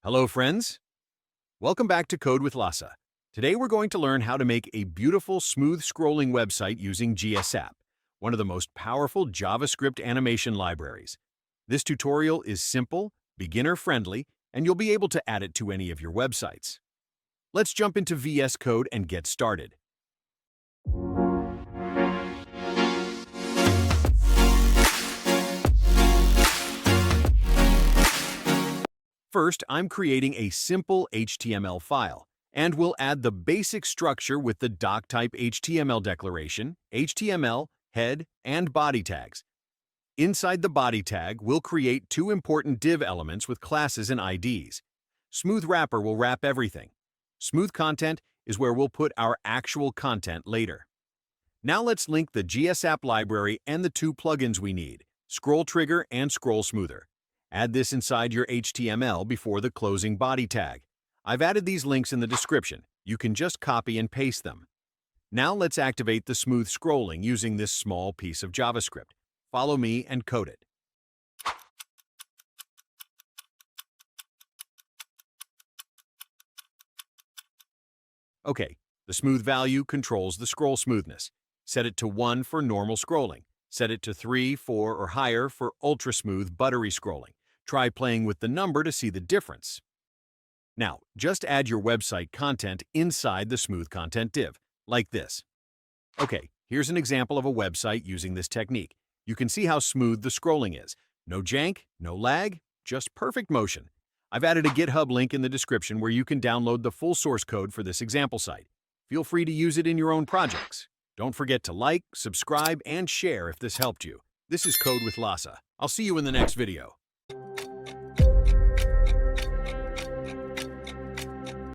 Hello, friends. Welcome back to Code with Lasa. Today we're going to learn how to make a beautiful, smooth scrolling website using GSAP, one of the most powerful JavaScript animation libraries. This tutorial is simple, beginner-friendly, and you'll be able to add it to any of your websites. Let's jump into VS Code and get started. First, I'm creating a simple HTML file, and we'll add the basic structure with the doc-type HTML declaration, HTML, head, and body tags. Inside the body tag, we'll create two important div elements with classes and IDs. Smooth Wrapper will wrap everything. Smooth Content is where we'll put our actual content later. Now let's link the GSAP library and the two plugins we need, Scroll Trigger and ScrollSmoother. Add this inside your HTML before the closing body tag. I've added these links in the description. You can just copy and paste them. Now let's activate the smooth scrolling using this small piece of JavaScript. Follow me and code it. Okay, the smooth value controls the scroll smoothness. Set it to 1 for normal scrolling. Set it to 3, 4, or higher for ultra smooth, buttery scrolling. Try playing with the number to see the difference. Now, just add your website content inside the Smooth Content div, like this. Okay, here's an example of a website using this technique. You can see how smooth the scrolling is. No jank, no lag, just perfect motion. I've added a GitHub link in the description where you can download the full source code for this example site. Feel free to use it in your own projects. Don't forget to like, subscribe, and share if this helped you. This is Code with Lasa. I'll see you in the next video.